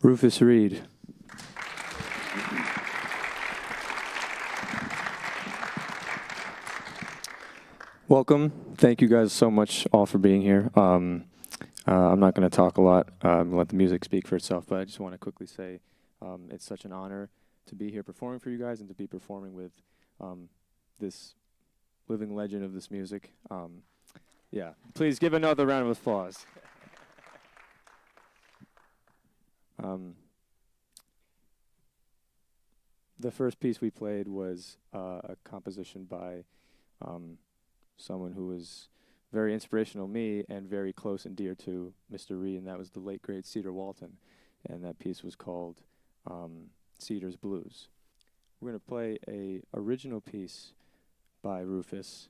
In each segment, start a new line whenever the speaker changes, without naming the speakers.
Rufus Reid. Welcome. Thank you guys so much all for being here. I'm not going to talk a lot, let the music speak for itself, but I just want to quickly say it's such an honor to be here performing for you guys and to be performing with this living legend of this music. Yeah, please give another round of applause. The first piece we played was a composition by someone who was very inspirational to me and very close and dear to Mr. Reid, and that was the late, great Cedar Walton. And that piece was called Cedar's Blues. We're going to play a original piece by Rufus.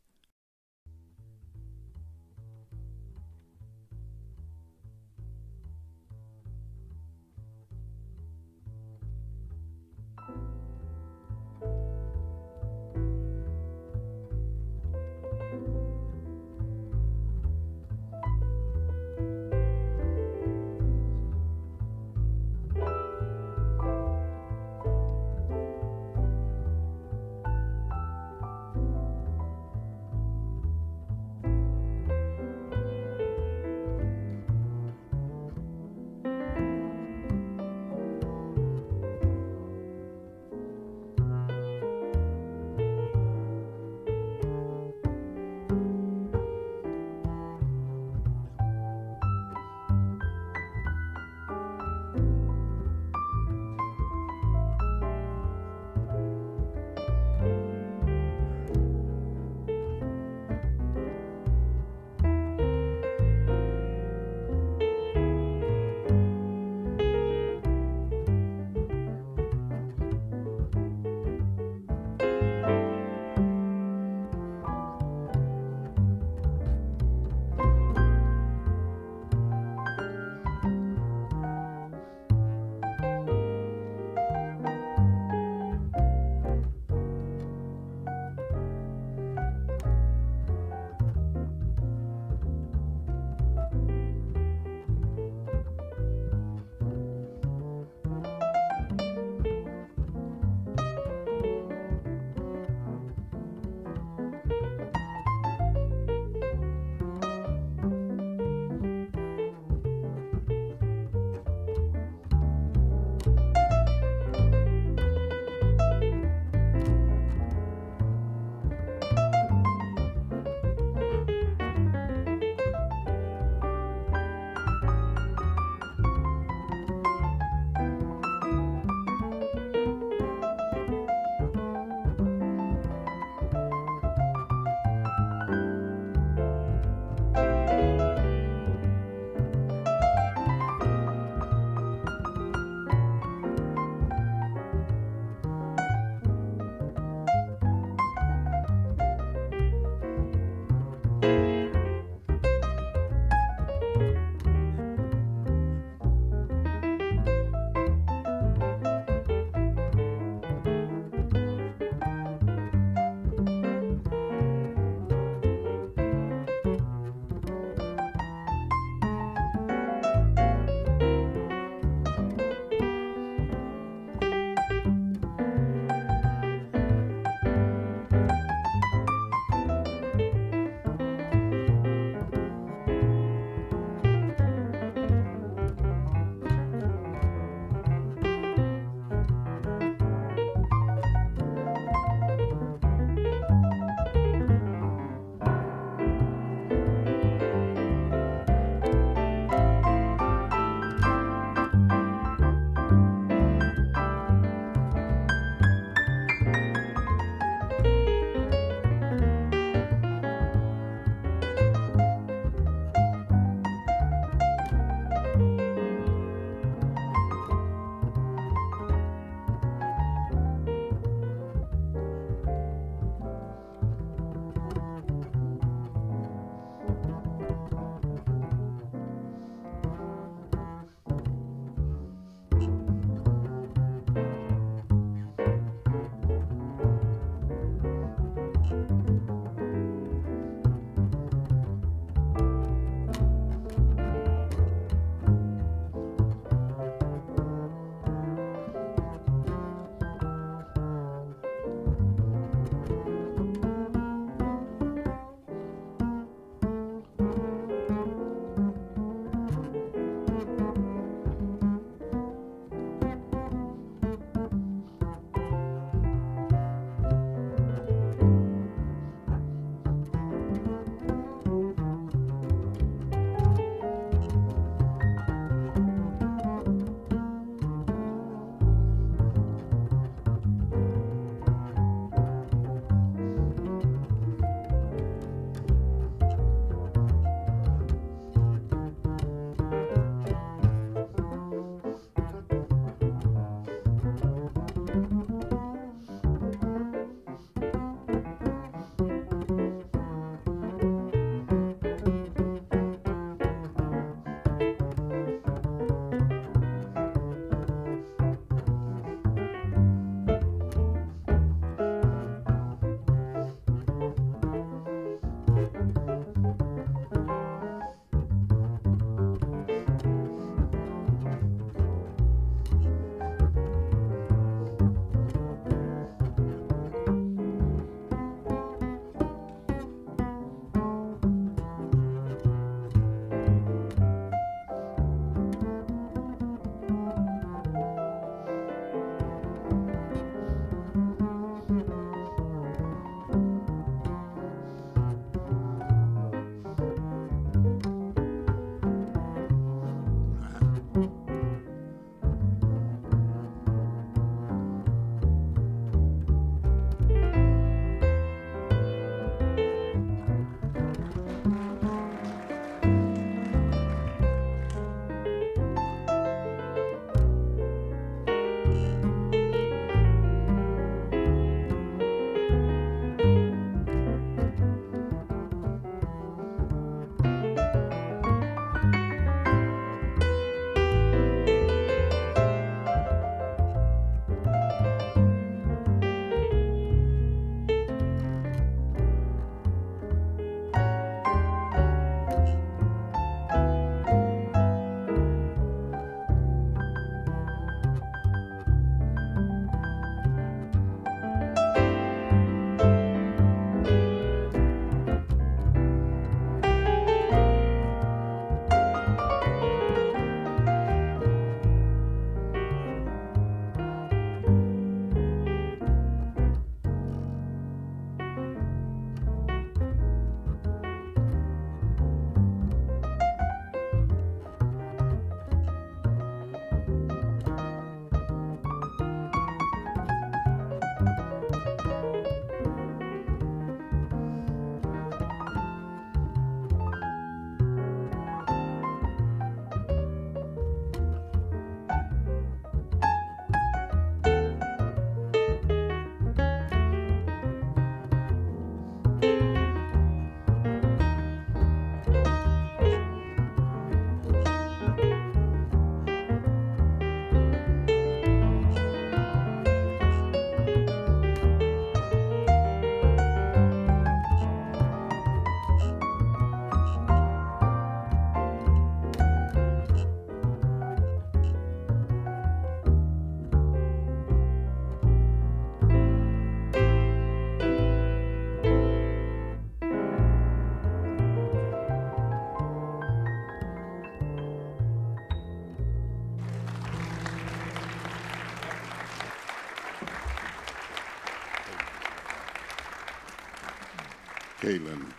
Caelan,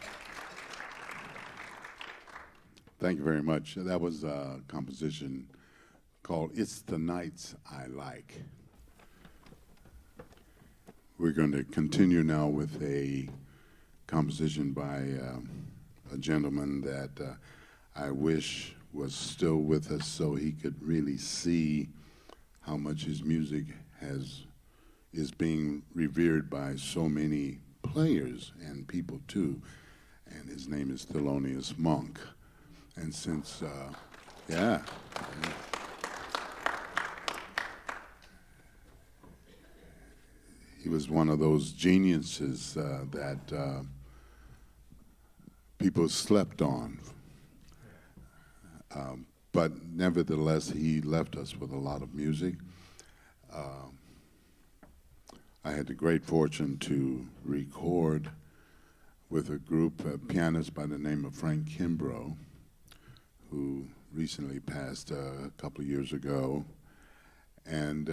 thank you very much. That was a composition called It's the Nights I Like. We're going to continue now with a composition by a gentleman that I wish was still with us so he could really see how much his music is being revered by so many players and people too. And his name is Thelonious Monk. And since, yeah. He was one of those geniuses that people slept on. But nevertheless, he left us with a lot of music. I had the great fortune to record with a group of pianists by the name of Frank Kimbrough, who recently passed a couple of years ago. And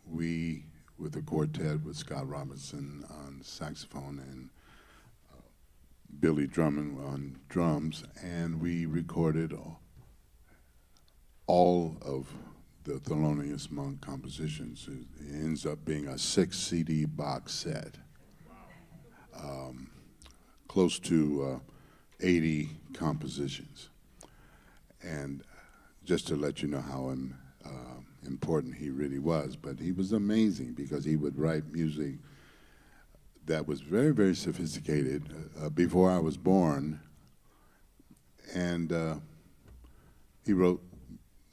we, with a quartet with Scott Robertson on saxophone and Billy Drummond on drums, and we recorded all of the Thelonious Monk compositions. It ends up being a 6 CD box set. Close to 80 compositions. And just to let you know how important he really was, but he was amazing because he would write music that was very, very sophisticated before I was born. And he wrote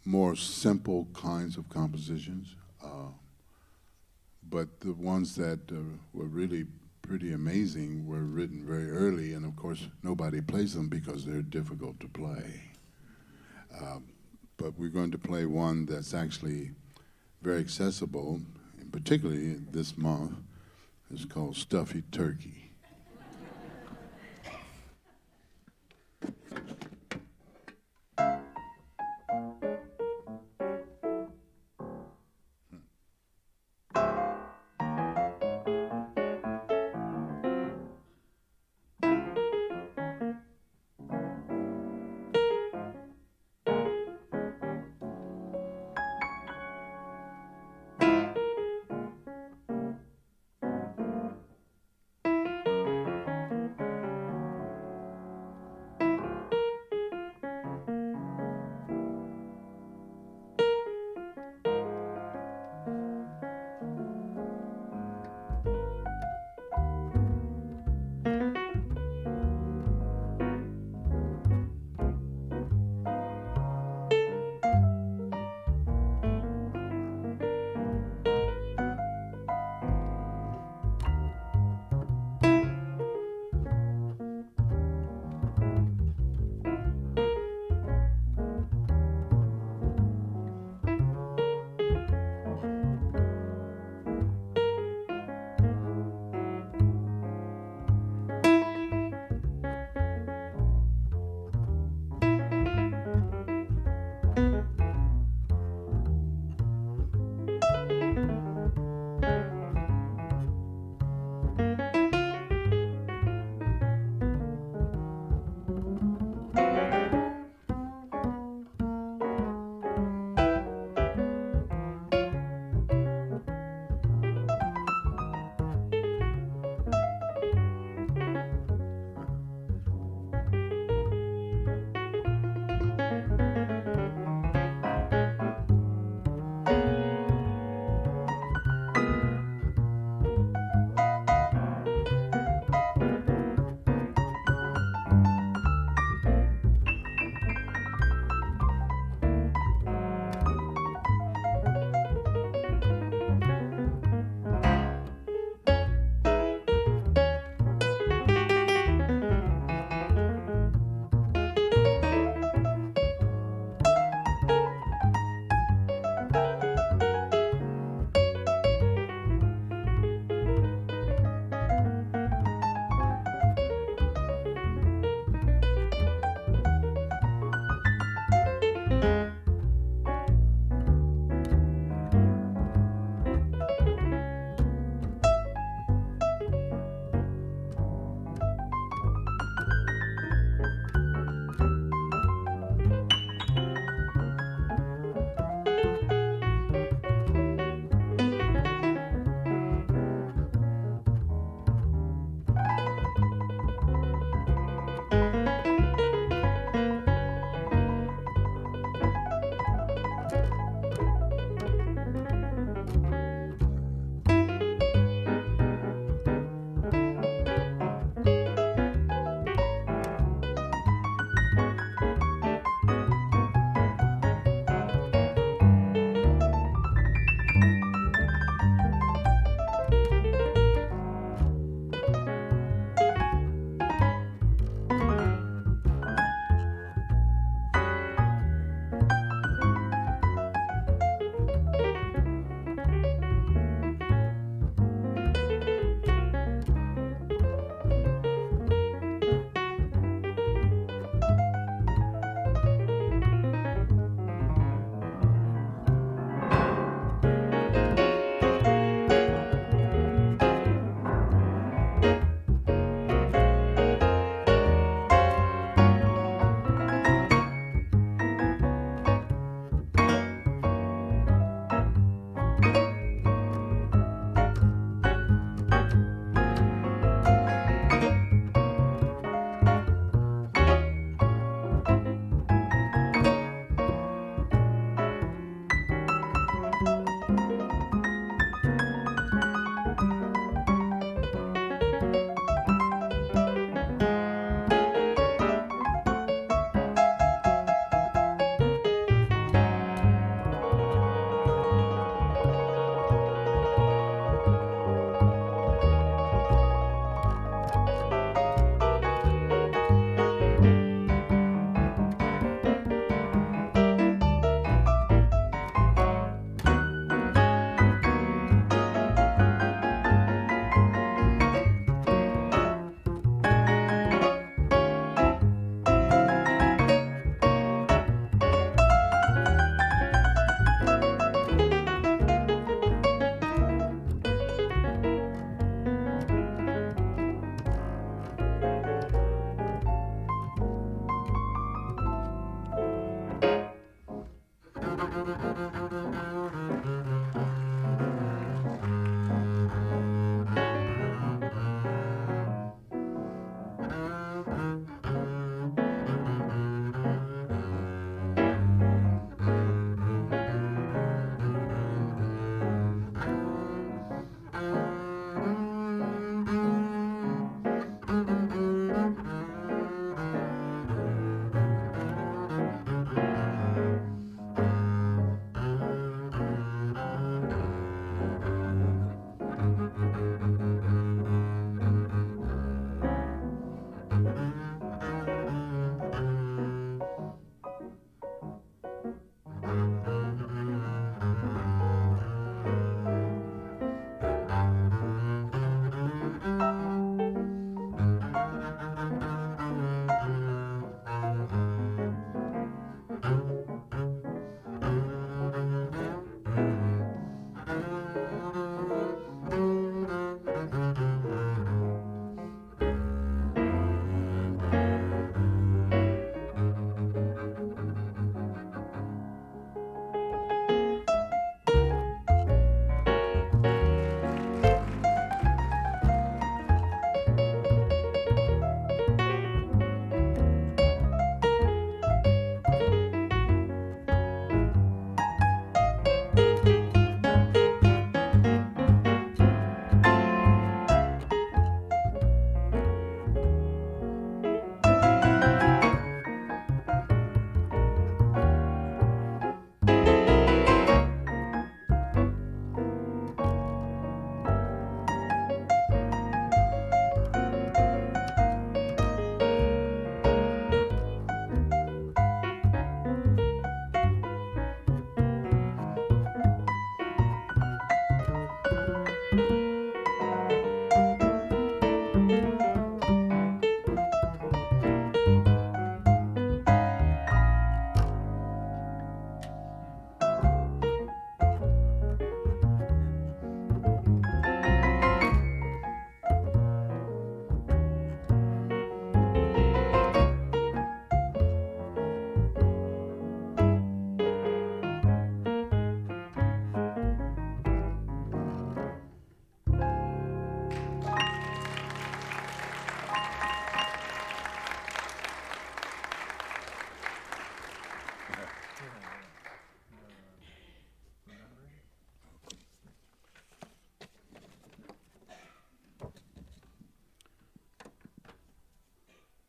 more simple kinds of compositions, but the ones that were really pretty amazing were written very early, and of course nobody plays them because they're difficult to play. But we're going to play one that's actually very accessible, and particularly this month. It's called Stuffy Turkey.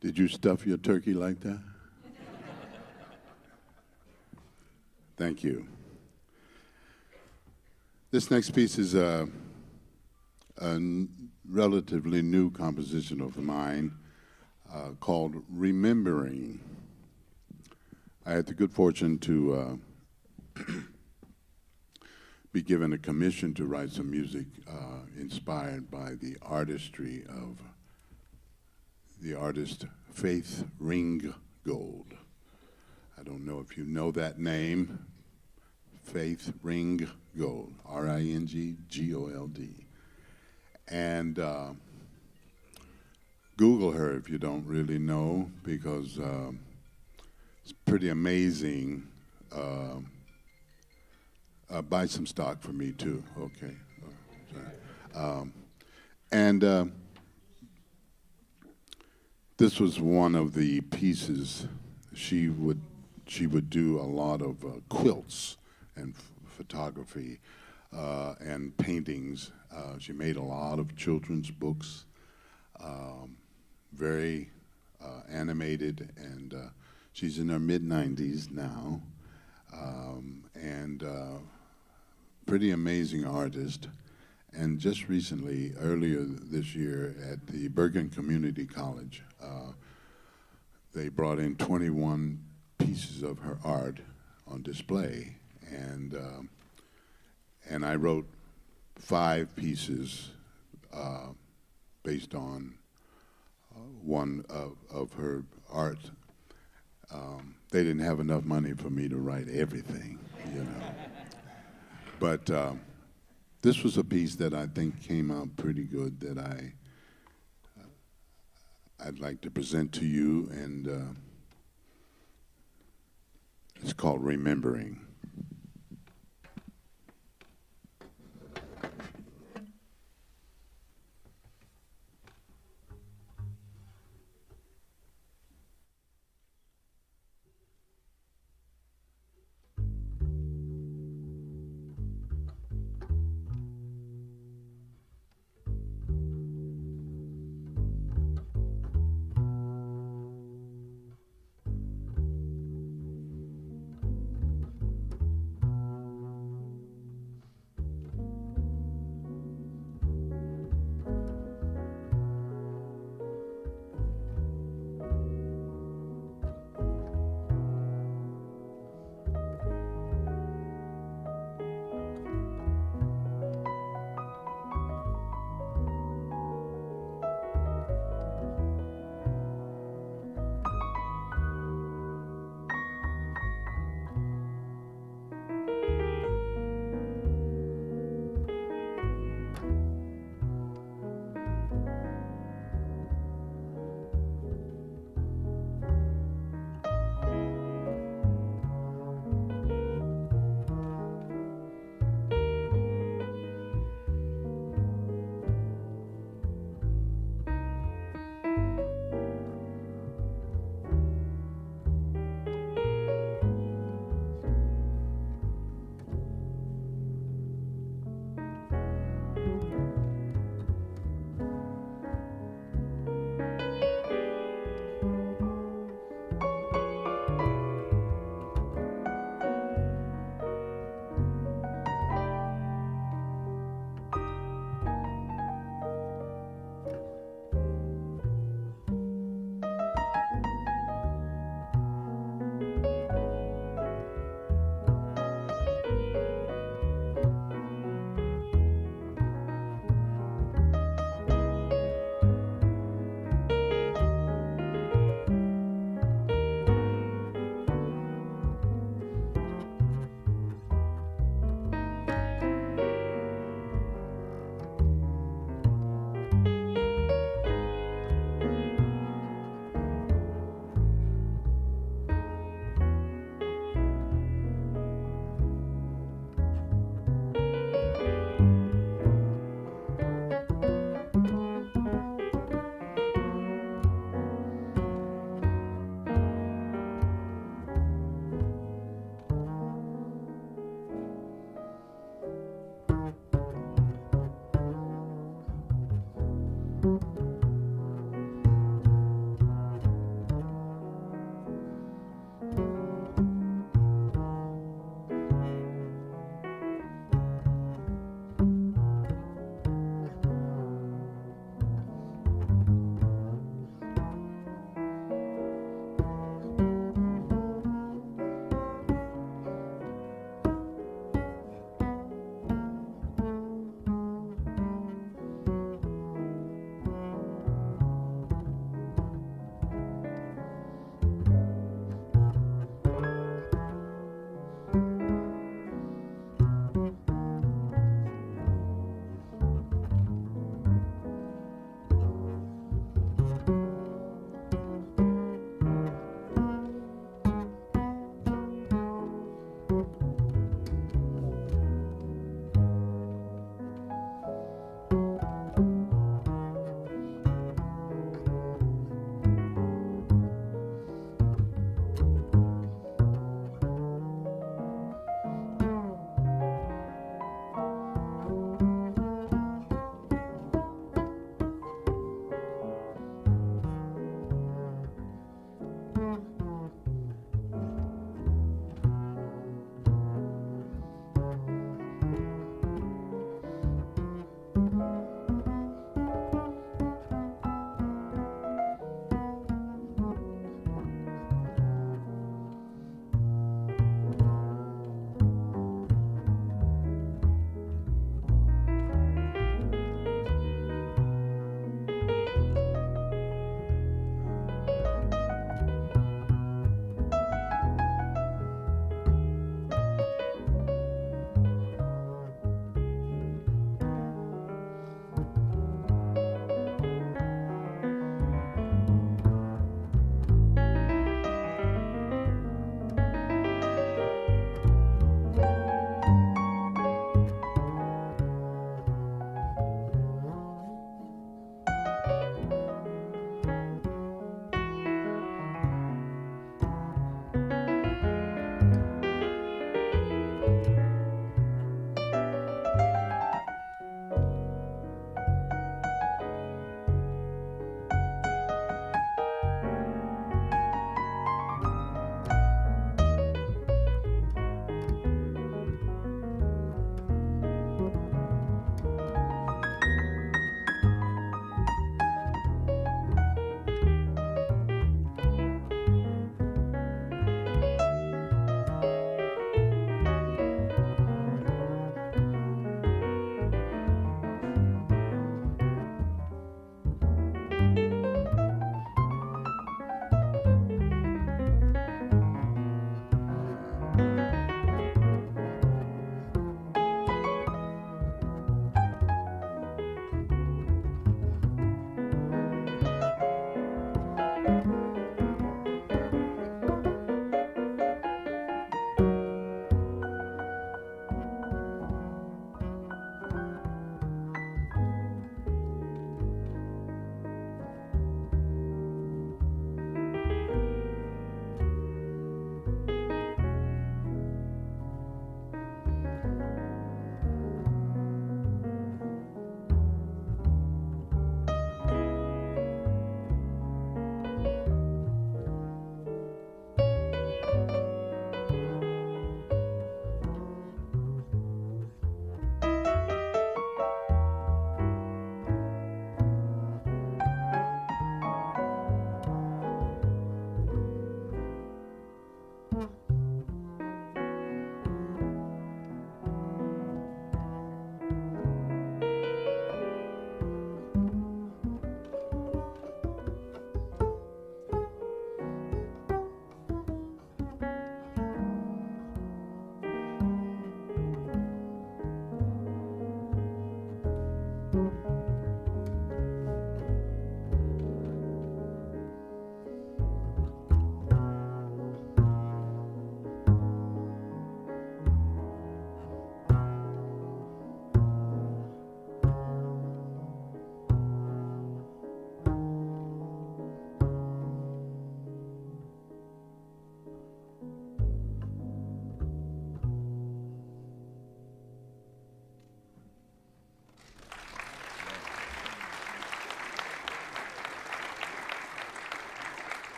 Did you stuff your turkey like that? Thank you. This next piece is a relatively new composition of mine called Remembering. I had the good fortune to be given a commission to write some music inspired by the artistry of the artist Faith Ringgold. I don't know if you know that name, Faith Ringgold, Ringgold. And Google her if you don't really know, because it's pretty amazing. Buy some stock for me too, okay. And this was one of the pieces. She would do a lot of quilts and photography and paintings. She made a lot of children's books, very animated, and she's in her mid-90s now, and pretty amazing artist. And just recently, earlier this year at the Bergen Community College, they brought in 21 pieces of her art on display, and I wrote 5 pieces based on one of her art. They didn't have enough money for me to write everything, you know. But this was a piece that I think came out pretty good that I'd like to present to you, and it's called Remembering.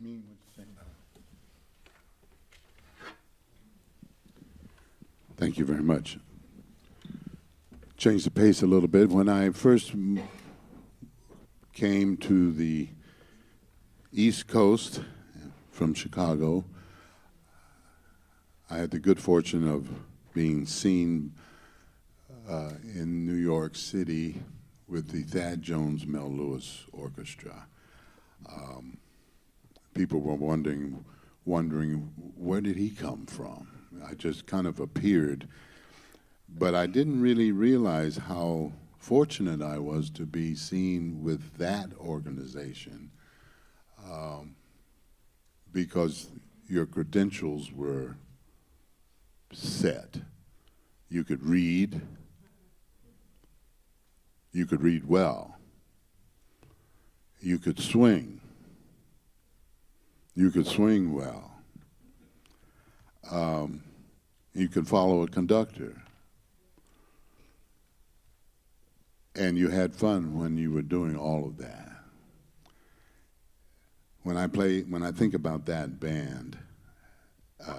mean what you say. Thank you very much. Change the pace a little bit. When I first came to the East Coast from Chicago, I had the good fortune of being seen in New York City with the Thad Jones Mel Lewis Orchestra. People were wondering where did he come from? I just kind of appeared, but I didn't really realize how fortunate I was to be seen with that organization, because your credentials were set. You could read well, you could swing well, you could follow a conductor, and you had fun when you were doing all of that. when I think about that band, it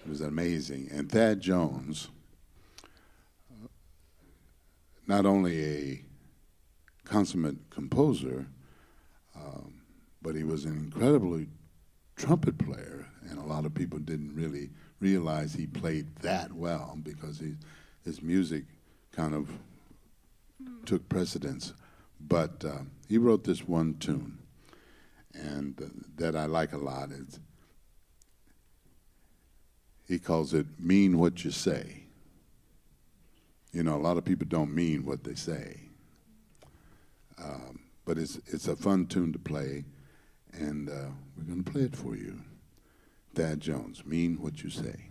was amazing. And Thad Jones, not only a consummate composer, but he was an incredibly trumpet player, and a lot of people didn't really realize he played that well because his music kind of took precedence. But he wrote this one tune, and that I like a lot. He calls it "Mean What You Say." You know, a lot of people don't mean what they say. But it's a fun tune to play, and we're going to play it for you. Thad Jones, "Mean What You Say."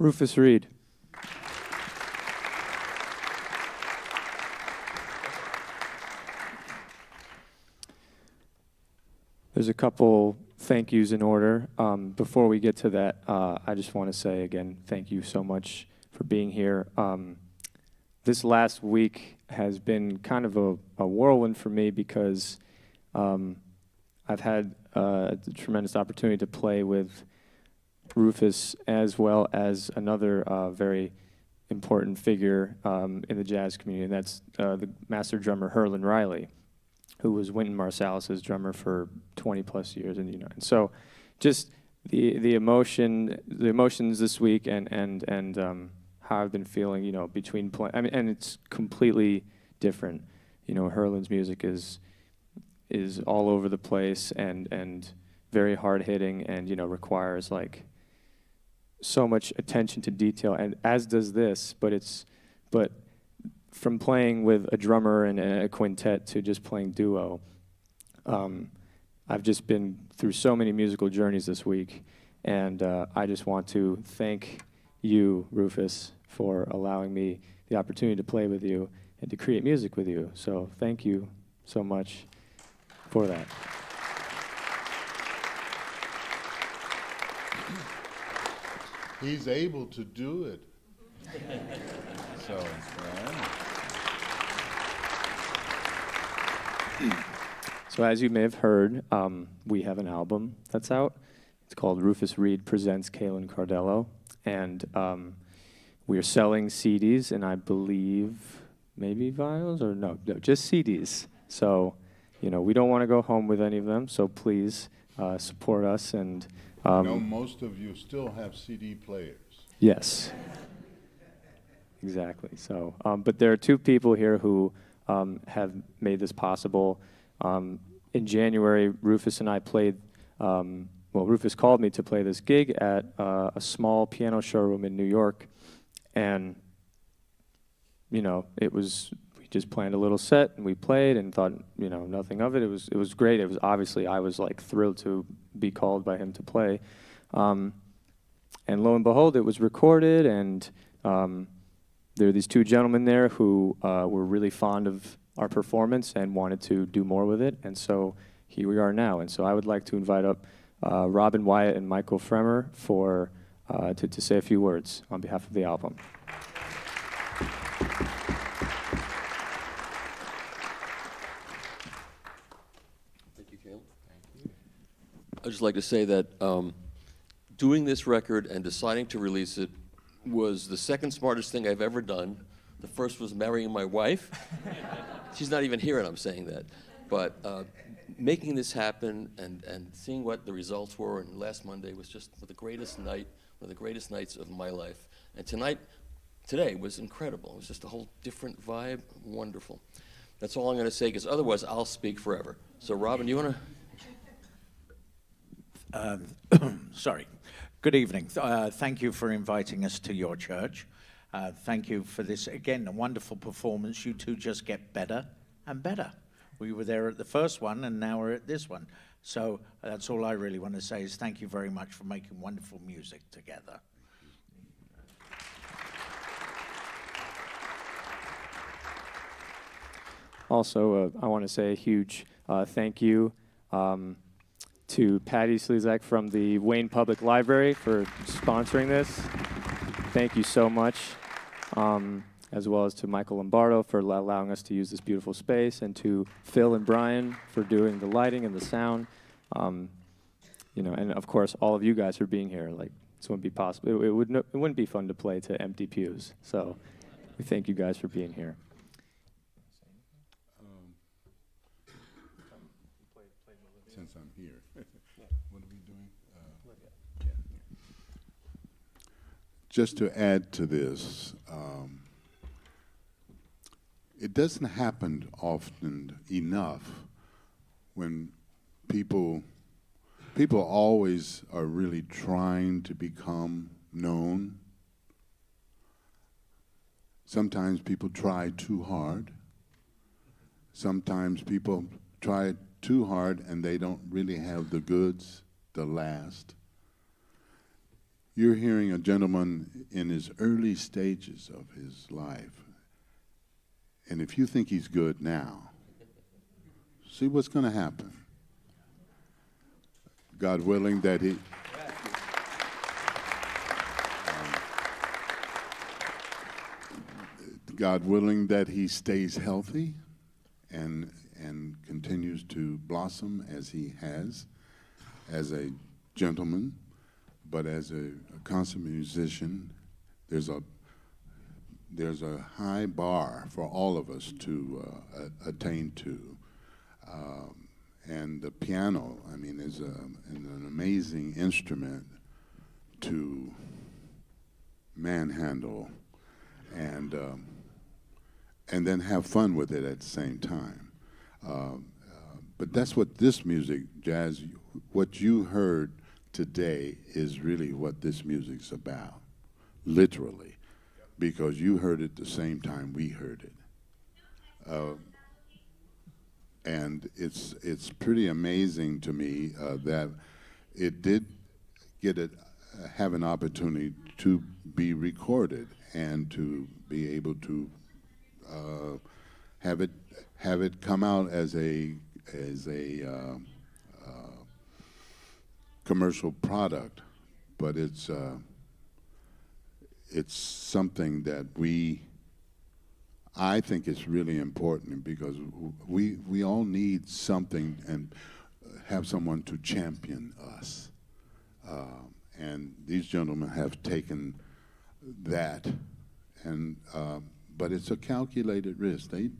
Rufus Reid. There's a couple thank yous in order. Before we get to that, I just want to say again, thank you so much for being here. This last week has been kind of a whirlwind for me because I've had a tremendous opportunity to play with Rufus as well as another very important figure in the jazz community, and that's the master drummer Herlin Riley, who was Wynton Marsalis's drummer for 20 plus years in the United. And so just the emotions this week and how I've been feeling, you know, between playing, I mean, and it's completely different. You know, Herlin's music is all over the place and very hard hitting and, you know, requires like so much attention to detail, and as does this, but from playing with a drummer and a quintet to just playing duo, I've just been through so many musical journeys this week, and I just want to thank you, Rufus, for allowing me the opportunity to play with you and to create music with you. So thank you so much for that.
He's able to do it. So,
So as you may have heard, we have an album that's out. It's called Rufus Reid Presents Caelan Cardello. And we are selling CDs, and I believe maybe vinyls, or no, just CDs. So, you know, we don't want to go home with any of them, so please support us. And
I know most of you still have CD players.
Yes. Exactly. So, but there are two people here who have made this possible. In January, Rufus and I played, Rufus called me to play this gig at a small piano showroom in New York. And, you know, we just planned a little set and we played and thought, you know, nothing of it. It was great. It was obviously, I was like thrilled to be called by him to play. And lo and behold, it was recorded, and there were these two gentlemen there who were really fond of our performance and wanted to do more with it, and so here we are now. And so I would like to invite up Robin Wyatt and Michael Fremer to say a few words on behalf of the album.
Thank you, Caelan. Thank you. I'd just like to say that doing this record and deciding to release it was the second smartest thing I've ever done. The first was marrying my wife. She's not even here and I'm saying that. But making this happen and seeing what the results were, and last Monday was just the greatest night, one of the greatest nights of my life. And today was incredible. It was just a whole different vibe, wonderful. That's all I'm going to say, because otherwise I'll speak forever. So Robin, you want
to... Sorry. Good evening. Thank you for inviting us to your church. Thank you for this, again, a wonderful performance. You two just get better and better. We were there at the first one, and now we're at this one. So that's all I really want to say is thank you very much for making wonderful music together.
Also, I want to say a huge thank you to Patty Slezak from the Wayne Public Library for sponsoring this. Thank you so much. As well as to Michael Lombardo for allowing us to use this beautiful space, and to Phil and Brian for doing the lighting and the sound. You know, and of course, all of you guys for being here. Like, this wouldn't be possible. It wouldn't be fun to play to empty pews. So we thank you guys for being here.
Since I'm here, what are we doing? Just to add to this, it doesn't happen often enough when people always are really trying to become known. Sometimes people try too hard. Sometimes people try too hard and they don't really have the goods to last. you're hearing a gentleman in his early stages of his life. And if you think he's good now, see what's going to happen. God willing that he... God willing that he stays healthy and continues to blossom as he has, as a gentleman, but as a consummate musician, there's a high bar for all of us to attain to. And the piano, I mean, is an amazing instrument to manhandle and then have fun with it at the same time. But that's what this music, jazz, what you heard today is really what this music's about, literally, because you heard it the same time we heard it. And it's pretty amazing to me that it did have an opportunity to be recorded and to be able to have it come out as a commercial product, but it's something that I think it's really important because we all need something and have someone to champion us. And these gentlemen have taken that, and but it's a calculated risk. They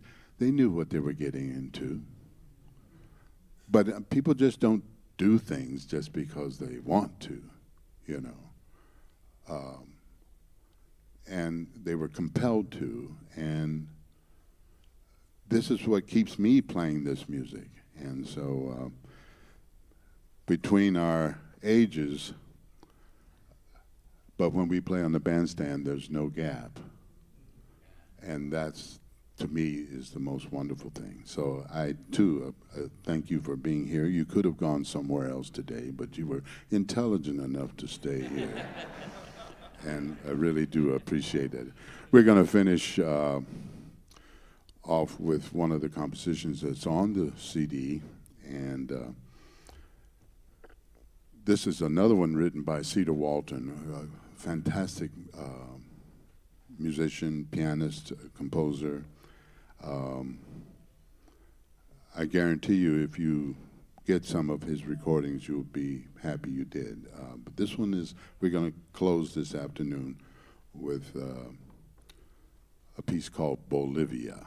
knew what they were getting into. But people just don't do things just because they want to, you know. And they were compelled to, and this is what keeps me playing this music. And so between our ages, but when we play on the bandstand, there's no gap. And that's, to me, is the most wonderful thing. So I, too, thank you for being here. You could have gone somewhere else today, but you were intelligent enough to stay here. And I really do appreciate it. We're going to finish off with one of the compositions that's on the CD. And this is another one written by Cedar Walton, a fantastic musician, pianist, composer. I guarantee you if you get some of his recordings, you'll be happy you did. But this one is, we're going to close this afternoon with a piece called Bolivia.